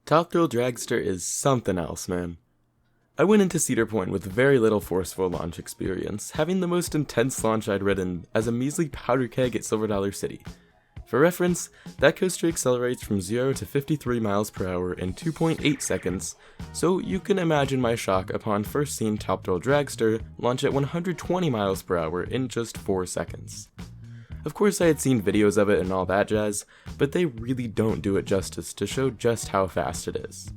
Top Thrill Dragster is something else, man. I went into Cedar Point with very little forceful launch experience, having the most intense launch I'd ridden as a measly powder keg at Silver Dollar City. For reference, that coaster accelerates from 0 to 53 miles per hour in 2.8 seconds, so you can imagine my shock upon first seeing Top Thrill Dragster launch at 120 miles per hour in just 4 seconds. Of course I had seen videos of it and all that jazz, but they really don't do it justice to show just how fast it is.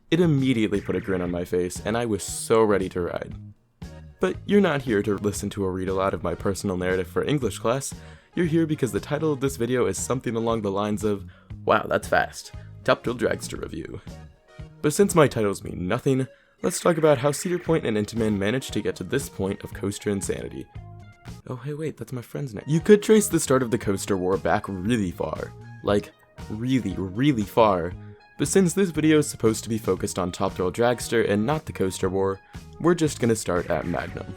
It immediately put a grin on my face, and I was so ready to ride. But you're not here to listen to a read aloud of my personal narrative for English class. You're here because the title of this video is something along the lines of, "Wow, that's fast, Top Thrill Dragster review." But since my titles mean nothing, let's talk about how Cedar Point and Intamin managed to get to this point of coaster insanity. Oh hey wait, that's my friend's name. You could trace the start of the coaster war back really far. Like, really far. But since this video is supposed to be focused on Top Thrill Dragster and not the coaster war, we're just gonna start at Magnum.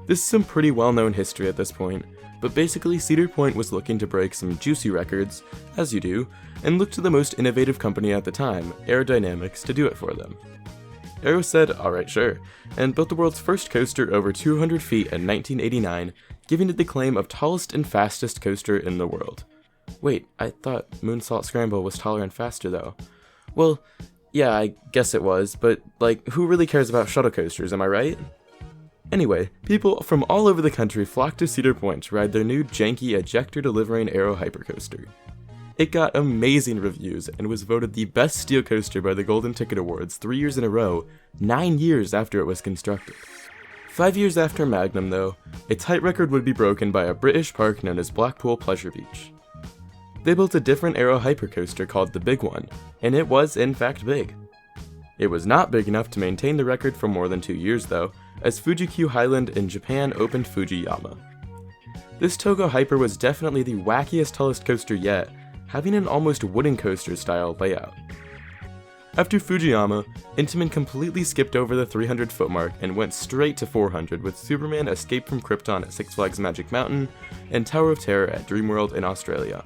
This is some pretty well-known history at this point, but basically Cedar Point was looking to break some juicy records, as you do, and looked to the most innovative company at the time, Aerodynamics, to do it for them. Aero said, alright sure, and built the world's first coaster over 200 feet in 1989, giving it the claim of tallest and fastest coaster in the world. Wait, I thought Moonsault Scramble was taller and faster though. Well, yeah, I guess it was, but like, who really cares about shuttle coasters, am I right? Anyway, people from all over the country flocked to Cedar Point to ride their new janky ejector-delivering Aero hypercoaster. It got amazing reviews and was voted the best steel coaster by the Golden Ticket Awards 3 years in a row, 9 years after it was constructed. 5 years after Magnum though, its height record would be broken by a British park known as Blackpool Pleasure Beach. They built a different Aero hypercoaster called the Big One, and it was in fact big. It was not big enough to maintain the record for more than 2 years though, as Fuji-Q Highland in Japan opened Fujiyama. This Togo Hyper was definitely the wackiest tallest coaster yet, having an almost wooden coaster style layout. After Fujiyama, Intamin completely skipped over the 300 foot mark and went straight to 400 with Superman Escape from Krypton at Six Flags Magic Mountain and Tower of Terror at Dreamworld in Australia.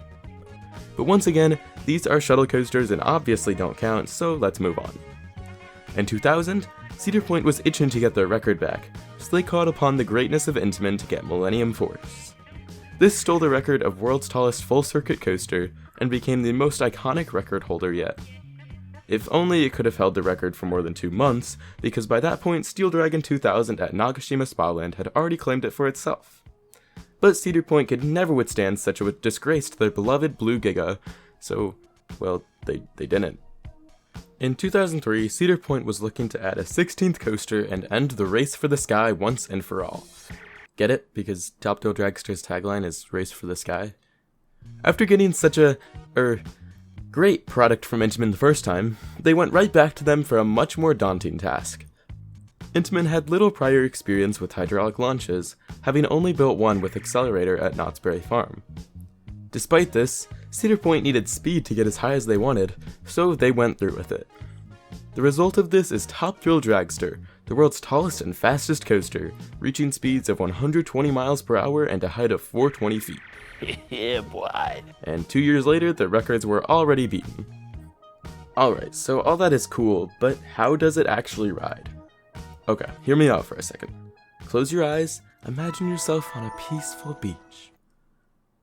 But once again, these are shuttle coasters and obviously don't count, so let's move on. In 2000, Cedar Point was itching to get their record back, so they called upon the greatness of Intamin to get Millennium Force. This stole the record of world's tallest full-circuit coaster and became the most iconic record holder yet. If only it could have held the record for more than 2 months, because by that point Steel Dragon 2000 at Nagashima Spaland had already claimed it for itself. But Cedar Point could never withstand such a disgrace to their beloved Blue Giga, so, well, they didn't. In 2003, Cedar Point was looking to add a 16th coaster and end the race for the sky once and for all. Get it? Because Top Thrill Dragster's tagline is Race for the Sky? After getting such a, great product from Intamin the first time, they went right back to them for a much more daunting task. Intamin had little prior experience with hydraulic launches, having only built one with accelerator at Knott's Berry Farm. Despite this, Cedar Point needed speed to get as high as they wanted, so they went through with it. The result of this is Top Thrill Dragster, the world's tallest and fastest coaster, reaching speeds of 120 miles per hour and a height of 420 feet. Yeah, boy. And 2 years later, the records were already beaten. Alright, so all that is cool, but how does it actually ride? Okay, hear me out for a second. Close your eyes, imagine yourself on a peaceful beach.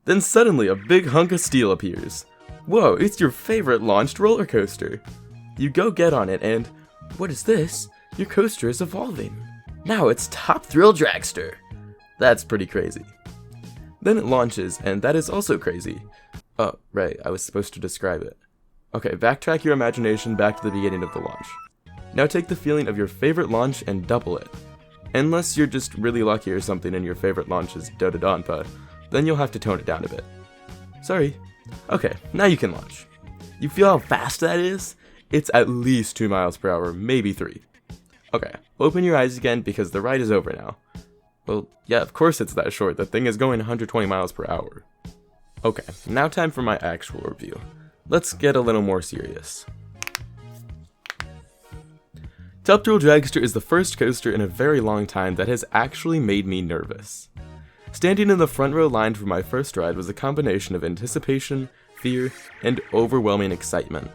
Then suddenly a big hunk of steel appears. Whoa, it's your favorite launched roller coaster. You go get on it and, what is this? Your coaster is evolving. Now it's Top Thrill Dragster. That's pretty crazy. Then it launches, and that is also crazy. Oh, right, I was supposed to describe it. Okay, backtrack your imagination back to the beginning of the launch. Now take the feeling of your favorite launch and double it. Unless you're just really lucky or something and your favorite launch is Dododonpa, then you'll have to tone it down a bit. Sorry. Okay, now you can launch. You feel how fast that is? It's at least 2 miles per hour, maybe 3. Okay, open your eyes again because the ride is over now. Well, yeah, of course it's that short, the thing is going 120 miles per hour. Okay, now time for my actual review. Let's get a little more serious. Top Thrill Dragster is the first coaster in a very long time that has actually made me nervous. Standing in the front row line for my first ride was a combination of anticipation, fear, and overwhelming excitement.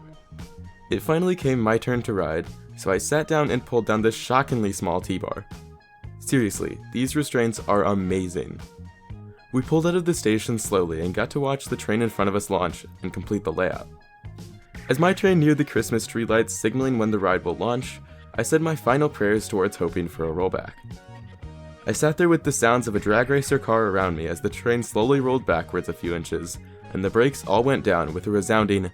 It finally came my turn to ride, so I sat down and pulled down this shockingly small T-bar. Seriously, these restraints are amazing. We pulled out of the station slowly and got to watch the train in front of us launch and complete the layout. As my train neared the Christmas tree lights signaling when the ride will launch, I said my final prayers towards hoping for a rollback. I sat there with the sounds of a drag racer car around me as the train slowly rolled backwards a few inches, and the brakes all went down with a resounding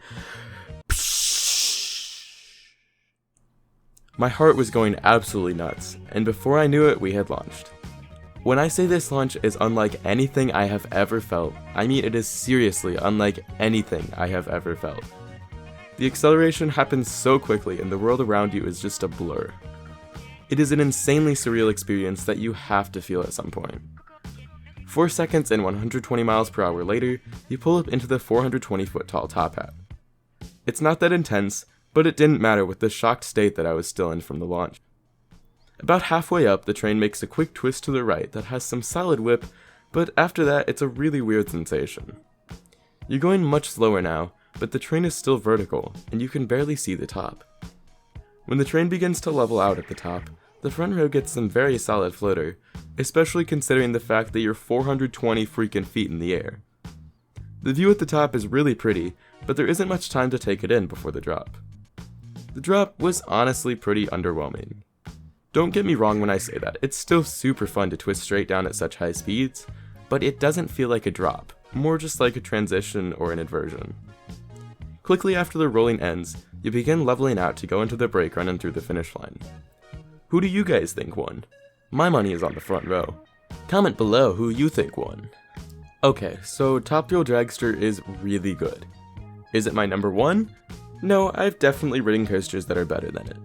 My heart was going absolutely nuts, and before I knew it, we had launched. When I say this launch is unlike anything I have ever felt, I mean it is seriously unlike anything I have ever felt. The acceleration happens so quickly and the world around you is just a blur. It is an insanely surreal experience that you have to feel at some point. 4 seconds and 120 miles per hour later, you pull up into the 420 foot tall top hat. It's not that intense, but it didn't matter with the shocked state that I was still in from the launch. About halfway up, the train makes a quick twist to the right that has some solid whip, but after that it's a really weird sensation. You're going much slower now, but the train is still vertical, and you can barely see the top. When the train begins to level out at the top, the front row gets some very solid floater, especially considering the fact that you're 420 freaking feet in the air. The view at the top is really pretty, but there isn't much time to take it in before the drop. The drop was honestly pretty underwhelming. Don't get me wrong when I say that, it's still super fun to twist straight down at such high speeds, but it doesn't feel like a drop, more just like a transition or an inversion. Quickly after the rolling ends, you begin leveling out to go into the brake run and through the finish line. Who do you guys think won? My money is on the front row. Comment below who you think won. Okay, so Top Thrill Dragster is really good. Is it my number one? No, I've definitely ridden coasters that are better than it.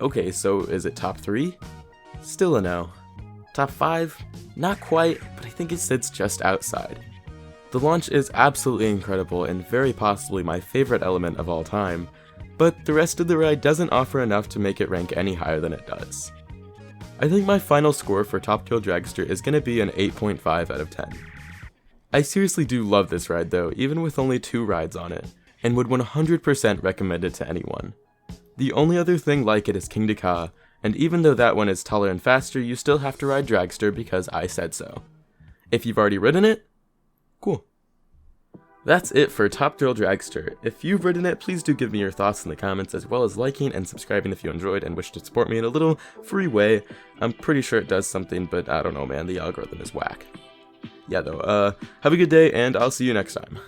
Okay, so is it top 3? Still a no. Top 5? Not quite, but I think it sits just outside. The launch is absolutely incredible and very possibly my favorite element of all time, but the rest of the ride doesn't offer enough to make it rank any higher than it does. I think my final score for Top Thrill Dragster is going to be an 8.5 out of 10. I seriously do love this ride though, even with only 2 rides on it, and would 100% recommend it to anyone. The only other thing like it is King Dakar, and even though that one is taller and faster, you still have to ride Dragster because I said so. If you've already ridden it, cool. That's it for Top Thrill Dragster. If you've ridden it, please do give me your thoughts in the comments, as well as liking and subscribing if you enjoyed and wish to support me in a little free way. I'm pretty sure it does something, but I don't know man, the algorithm is whack. Yeah though, have a good day and I'll see you next time.